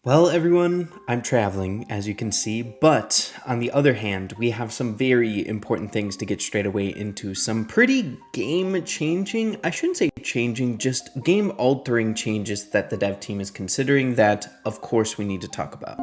Well, everyone, I'm traveling, as you can see, but on the other hand, we have some very important things to get straight away into. Some pretty game-changing, I shouldn't say changing, just game-altering changes that the dev team is considering that, of course, we need to talk about.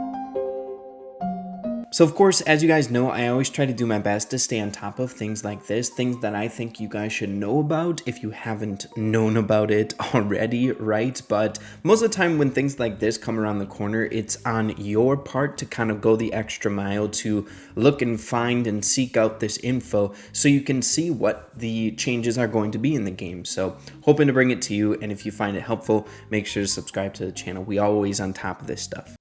So of course, as you guys know, I always try to do my best to stay on top of things like this, things that I think you guys should know about if you haven't known about it already, right? But most of the time when things like this come around the corner, it's on your part to kind of go the extra mile to look and find and seek out this info so you can see what the changes are going to be in the game. So hoping to bring it to you, and if you find it helpful, make sure to subscribe to the channel. We always on top of this stuff.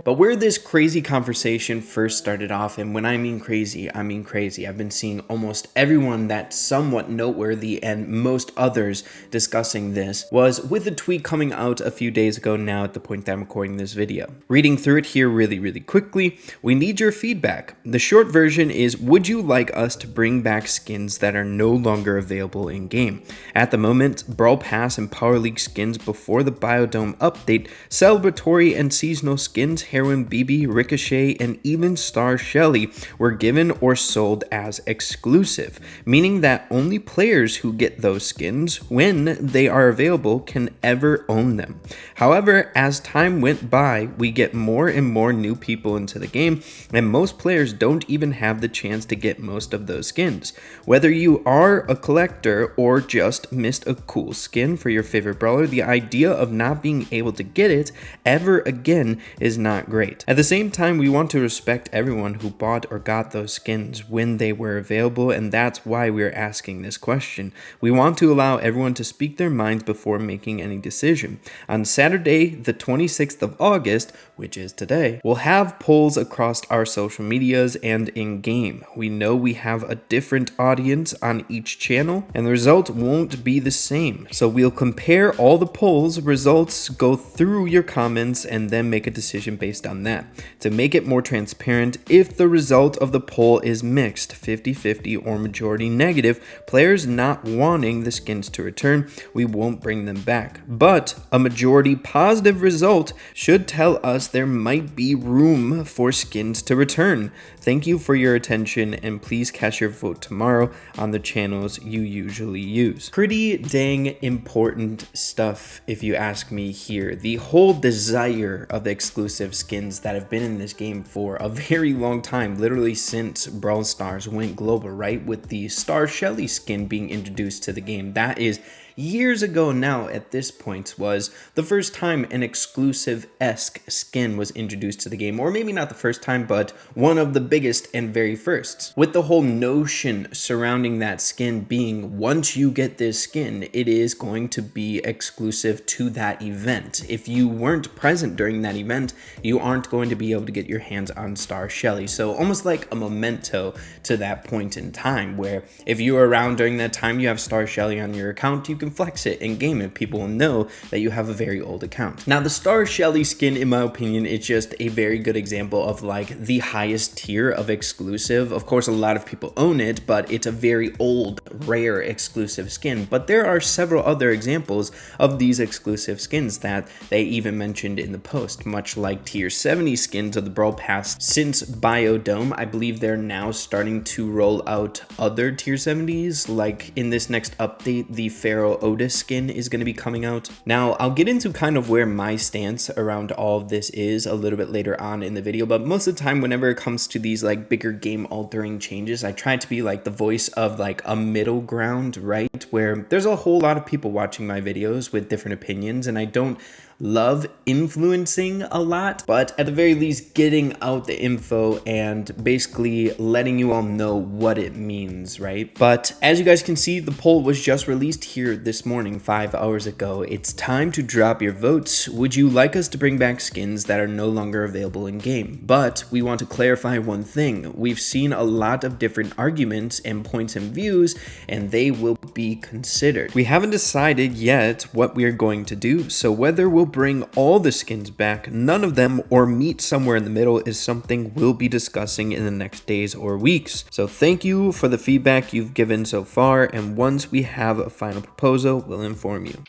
But where this crazy conversation first started off, and when I mean crazy, I mean crazy. I've been seeing almost everyone that's somewhat noteworthy and most others discussing this, was with a tweet coming out a few days ago now at the point that I'm recording this video. Reading through it here really quickly, we need your feedback. The short version is, would you like us to bring back skins that are no longer available in game? At the moment, Brawl Pass and Power League skins before the Biodome update, celebratory and seasonal skins, Heroin BB, Ricochet, and even Star Shelly were given or sold as exclusive, meaning that only players who get those skins when they are available can ever own them. However, as time went by, we get more and more new people into the game, and most players don't even have the chance to get most of those skins. Whether you are a collector or just missed a cool skin for your favorite brawler, the idea of not being able to get it ever again is not great. At the same time, we want to respect everyone who bought or got those skins when they were available, and that's why we're asking this question. We want to allow everyone to speak their minds before making any decision. On Saturday, the 26th of August, which is today, we'll have polls across our social medias and in-game. We know we have a different audience on each channel, and the result won't be the same. So we'll compare all the polls results, go through your comments, and then make a decision based on that. To make it more transparent, if the result of the poll is mixed, 50-50 or majority negative, players not wanting the skins to return, we won't bring them back. But a majority positive result should tell us there might be room for skins to return. Thank you for your attention, and please cast your vote tomorrow on the channels you usually use. Pretty dang important stuff if you ask me here. The whole desire of the exclusive skins that have been in this game for a very long time, literally since Brawl Stars went global, right? With the Star Shelly skin being introduced to the game. That is years ago now at this point, was the first time an exclusive-esque skin was introduced to the game, or maybe not the first time, but one of the biggest and very firsts. With the whole notion surrounding that skin being, once you get this skin, it is going to be exclusive to that event. If you weren't present during that event, you aren't going to be able to get your hands on Star Shelly. So almost like a memento to that point in time, where if you were around during that time, you have Star Shelly on your account, you can flex it in game and people will know that you have a very old account. Now the Star Shelly skin, in my opinion, is just a very good example of like the highest tier of exclusive. Of course, a lot of people own it, but it's a very old, rare exclusive skin. But there are several other examples of these exclusive skins that they even mentioned in the post, much like tier 70 skins of the Brawl Pass. Since Biodome, I believe they're now starting to roll out other tier 70s, like in this next update, the Pharaoh Otis skin is going to be coming out. Now, I'll get into kind of where my stance around all of this is a little bit later on in the video, but most of the time, whenever it comes to these like bigger game altering changes, I try to be like the voice of like a middle ground, right? Where there's a whole lot of people watching my videos with different opinions, and I don't love influencing a lot, but at the very least getting out the info and basically letting you all know what it means, right? But as you guys can see, the poll was just released here this morning, 5 hours ago. It's time to drop your votes. Would you like us to bring back skins that are no longer available in game? But we want to clarify one thing. We've seen a lot of different arguments and points and views, and they will be considered. We haven't decided yet what we are going to do, so whether we'll bring all the skins back, none of them, or meet somewhere in the middle is something we'll be discussing in the next days or weeks. So thank you for the feedback you've given so far, and once we have a final proposal, we'll inform you.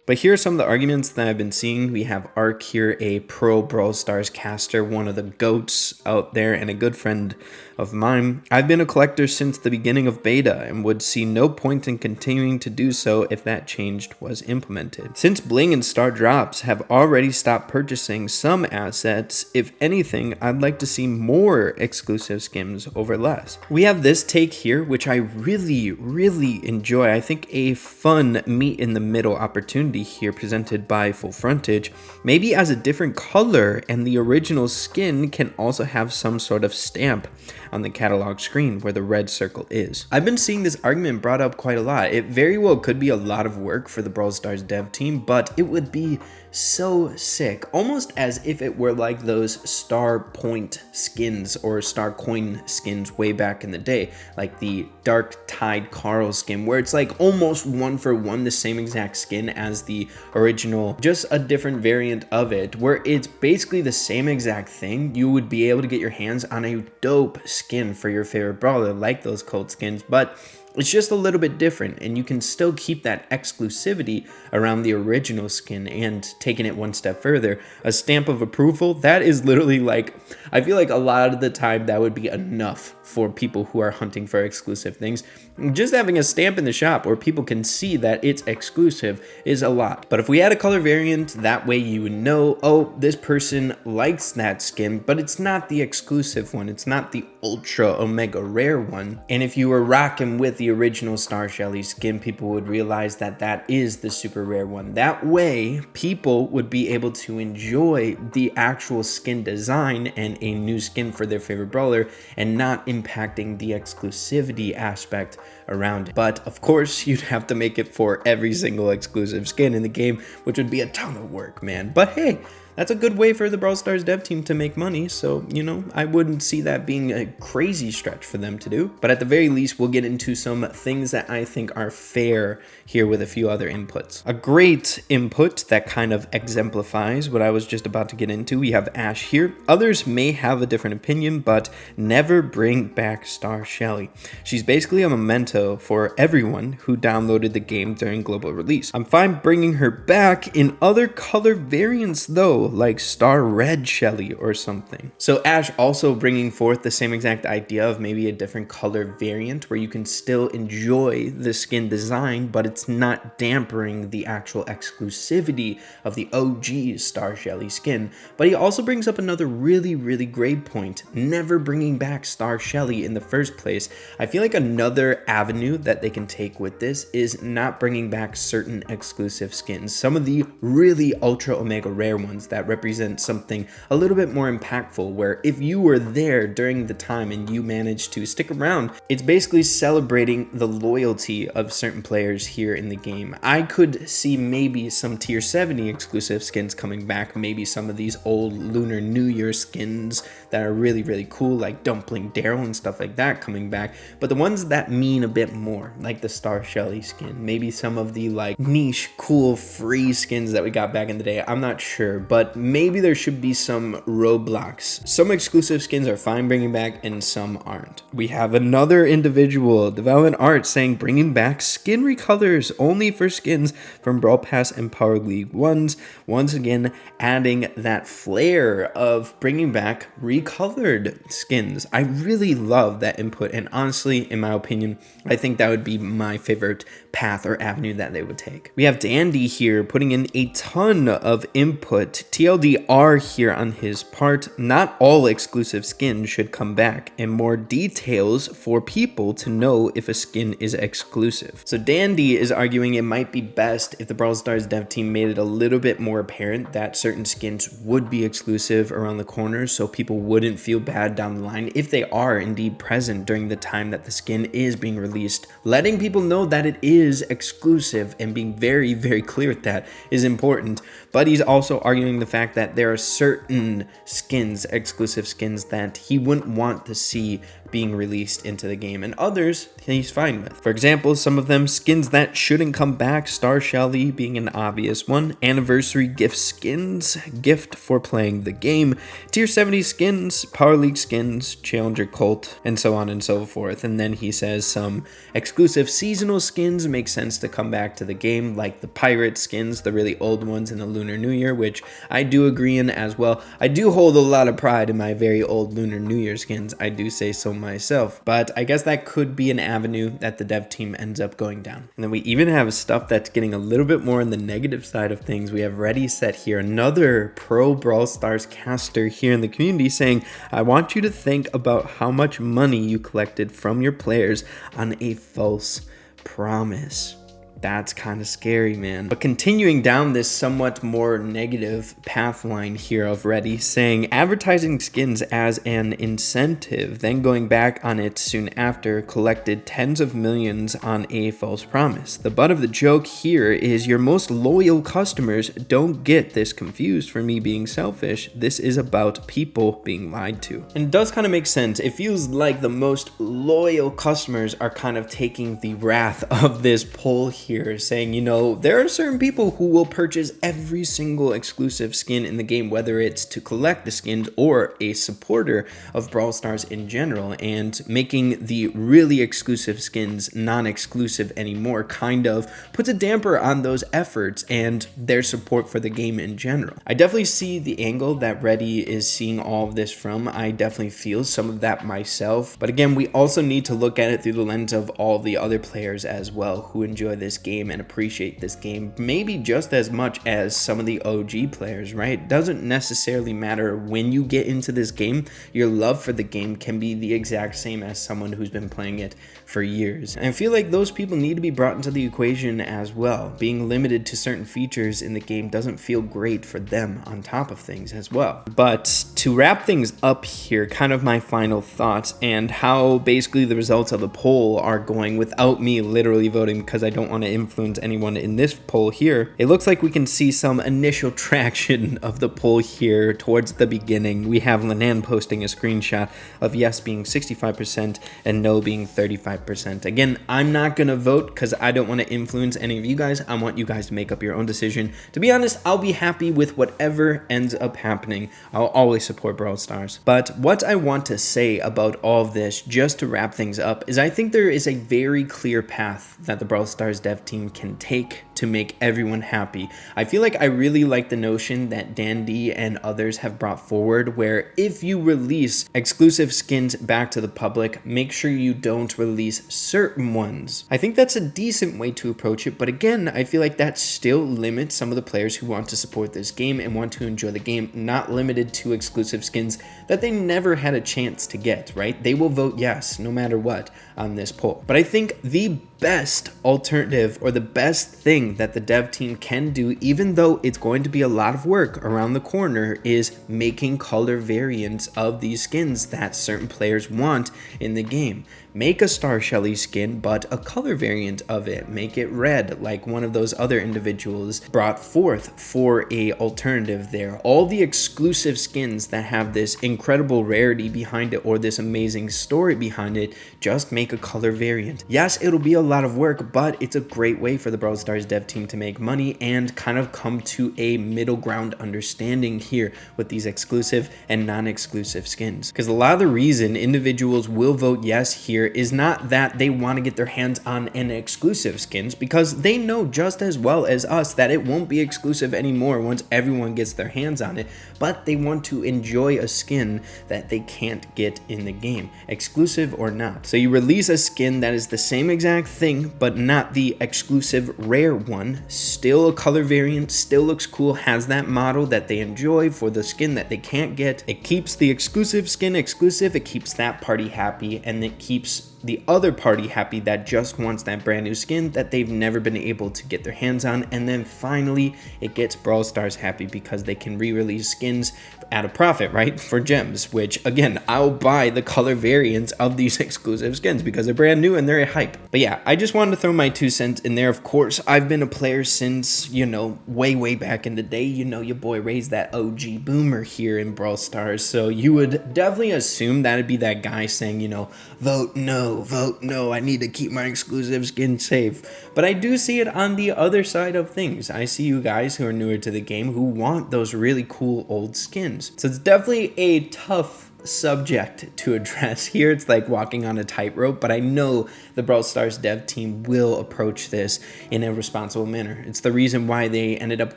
But here are some of the arguments that I've been seeing. We have Ark here, a pro Brawl Stars caster, one of the GOATs out there, and a good friend of mine. I've been a collector since the beginning of beta and would see no point in continuing to do so if that change was implemented. Since Bling and Star Drops have already stopped purchasing some assets, if anything, I'd like to see more exclusive skins over less. We have this take here, which I really enjoy. I think a fun meet in the middle opportunity here presented by Full Frontage, maybe as a different color, and the original skin can also have some sort of stamp on the catalog screen where the red circle is. I've been seeing this argument brought up quite a lot. It very well could be a lot of work for the Brawl Stars dev team, but it would be so sick, almost as if it were like those star point skins or star coin skins way back in the day, like the Dark Tide Carl skin, where it's like almost one for one the same exact skin as the original, just a different variant of it, where it's basically the same exact thing. You would be able to get your hands on a dope skin for your favorite brawler, like those cult skins, but it's just a little bit different, and you can still keep that exclusivity around the original skin. And taking it one step further, a stamp of approval, that is literally like, I feel like a lot of the time that would be enough for people who are hunting for exclusive things. Just having a stamp in the shop where people can see that it's exclusive is a lot. But if we add a color variant, that way you know, oh, this person likes that skin, but it's not the exclusive one. It's not the ultra omega rare one. And if you were rocking with the original Star Shelly skin, people would realize that that is the super rare one. That way, people would be able to enjoy the actual skin design and a new skin for their favorite brawler, and not impacting the exclusivity aspect around it. But of course, you'd have to make it for every single exclusive skin in the game, which would be a ton of work, man. But hey, that's a good way for the Brawl Stars dev team to make money, so, you know, I wouldn't see that being a crazy stretch for them to do. But at the very least, we'll get into some things that I think are fair here with a few other inputs. A great input that kind of exemplifies what I was just about to get into, we have Ash here. Others may have a different opinion, but never bring back Star Shelly. She's basically a memento for everyone who downloaded the game during global release. I'm fine bringing her back in other color variants though, like Star Red Shelly or something. So Ash also bringing forth the same exact idea of maybe a different color variant where you can still enjoy the skin design, but it's not dampering the actual exclusivity of the OG Star Shelly skin. But he also brings up another really great point, never bringing back Star Shelly in the first place. I feel like another avenue that they can take with this is not bringing back certain exclusive skins, some of the really ultra omega rare ones that represent something a little bit more impactful, where if you were there during the time and you managed to stick around, it's basically celebrating the loyalty of certain players here in the game. I could see maybe some tier 70 exclusive skins coming back, maybe some of these old Lunar New Year skins that are really cool, like Dumpling Daryl and stuff like that coming back, but the ones that mean a bit more, like the Star Shelly skin, maybe some of the like niche, cool, free skins that we got back in the day, I'm not sure, but maybe there should be some roadblocks. Some exclusive skins are fine bringing back and some aren't. We have another individual, Development Art, saying bringing back skin recolors only for skins from Brawl Pass and Power League 1s. Once again, adding that flair of bringing back recolored skins. I really love that input, and honestly, in my opinion, I think that would be my favorite path or avenue that they would take. We have Dandy here putting in a ton of input. TLDR here on his part, not all exclusive skins should come back, and more details for people to know if a skin is exclusive. So Dandy is arguing it might be best if the Brawl Stars dev team made it a little bit more apparent that certain skins would be exclusive around the corner, so people wouldn't feel bad down the line if they are indeed present during the time that the skin is being released. Letting people know that it is exclusive and being very clear with that is important. But he's also arguing the fact that there are certain skins, exclusive skins, that he wouldn't want to see being released into the game, and others he's fine with. For example, some of them skins that shouldn't come back, Star Shelly being an obvious one, anniversary gift skins, gift for playing the game, tier 70 skins, Power League skins, Challenger Colt, and so on and so forth. And then he says some exclusive seasonal skins make sense to come back to the game, like the pirate skins, the really old ones in the Lunar New Year, which I do agree in as well. I do hold a lot of pride in my very old Lunar New Year skins, I do say so myself, but I guess that could be an avenue that the dev team ends up going down. And then we even have stuff that's getting a little bit more on the negative side of things. We have Ready Set here, another pro Brawl Stars caster here in the community, saying, I want you to think about how much money you collected from your players on a false promise. That's kind of scary, man. But continuing down this somewhat more negative path line here of Ready, saying advertising skins as an incentive, then going back on it soon after, collected tens of millions on a false promise. The butt of the joke here is your most loyal customers don't get this confused for me being selfish. This is about people being lied to. And it does kind of make sense. It feels like the most loyal customers are kind of taking the wrath of this poll here, saying, you know, there are certain people who will purchase every single exclusive skin in the game, whether it's to collect the skins or a supporter of Brawl Stars in general, and making the really exclusive skins non-exclusive anymore kind of puts a damper on those efforts and their support for the game in general. I definitely see the angle that Ready is seeing all of this from. I definitely feel some of that myself, but again, we also need to look at it through the lens of all the other players as well who enjoy this game and appreciate this game maybe just as much as some of the OG players, right? It doesn't necessarily matter when you get into this game. Your love for the game can be the exact same as someone who's been playing it for years. And I feel like those people need to be brought into the equation as well. Being limited to certain features in the game doesn't feel great for them on top of things as well. But to wrap things up here, kind of my final thoughts and how basically the results of the poll are going without me literally voting, because I don't want to influence anyone in this poll here. It looks like we can see some initial traction of the poll here towards the beginning. We have Linan posting a screenshot of yes being 65% and no being 35%. Again, I'm not gonna vote because I don't want to influence any of you guys. I want you guys to make up your own decision. To be honest, I'll be happy with whatever ends up happening. I'll always support Brawl Stars. But what I want to say about all of this, just to wrap things up, is I think there is a very clear path that the Brawl Stars dev team can take to make everyone happy. I feel like I really like the notion that Dandy and others have brought forward, where if you release exclusive skins back to the public, make sure you don't release certain ones. I think that's a decent way to approach it, but again, I feel like that still limits some of the players who want to support this game and want to enjoy the game, not limited to exclusive skins that they never had a chance to get, right? They will vote yes no matter what on this poll. But I think the best alternative, or the best thing that the dev team can do, even though it's going to be a lot of work around the corner, is making color variants of these skins that certain players want in the game. Make a Star Shelly skin, but a color variant of it. Make it red, like one of those other individuals brought forth for a alternative there. All the exclusive skins that have this incredible rarity behind it or this amazing story behind it, just make a color variant. Yes, it'll be a lot of work, but it's a great way for the Brawl Stars dev team to make money and kind of come to a middle ground understanding here with these exclusive and non-exclusive skins. Because a lot of the reason individuals will vote yes here is not that they want to get their hands on an exclusive skins, because they know just as well as us that it won't be exclusive anymore once everyone gets their hands on it, but they want to enjoy a skin that they can't get in the game, exclusive or not. So you release a skin that is the same exact thing, but not the exclusive rare one, still a color variant, still looks cool, has that model that they enjoy for the skin that they can't get. It keeps the exclusive skin exclusive, it keeps that party happy, and it keeps the other party happy that just wants that brand new skin that they've never been able to get their hands on. And then finally, it gets Brawl Stars happy because they can re-release skins at a profit, right, for gems, which again, I'll buy the color variants of these exclusive skins because they're brand new and they're a hype. But yeah, I just wanted to throw my 2 cents in there. Of course, I've been a player since, you know, way back in the day. You know, your boy raised that OG boomer here in Brawl Stars, so you would definitely assume that'd be that guy saying, you know, vote no, I need to keep my exclusive skin safe. But I do see it on the other side of things. I see you guys who are newer to the game who want those really cool old skins. So it's definitely a tough subject to address here. It's like walking on a tightrope, but I know the Brawl Stars dev team will approach this in a responsible manner. It's the reason why they ended up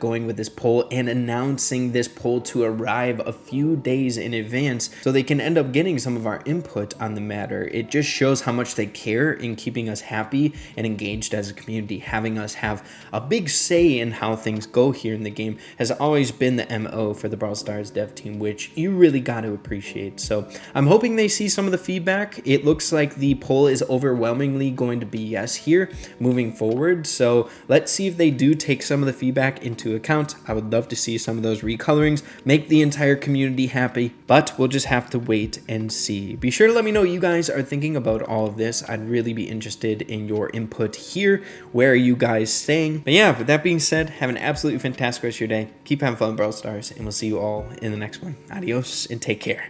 going with this poll and announcing this poll to arrive a few days in advance so they can end up getting some of our input on the matter. It just shows how much they care in keeping us happy and engaged as a community. Having us have a big say in how things go here in the game has always been the MO for the Brawl Stars dev team, which you really got to appreciate. So I'm hoping they see some of the feedback. It looks like the poll is overwhelmingly going to be yes here moving forward. So let's see if they do take some of the feedback into account. I would love to see some of those recolorings make the entire community happy, but we'll just have to wait and see. Be sure to let me know what you guys are thinking about all of this. I'd really be interested in your input here. Where are you guys staying? But yeah, with that being said, have an absolutely fantastic rest of your day. Keep having fun, Brawl Stars, and we'll see you all in the next one. Adios and take care.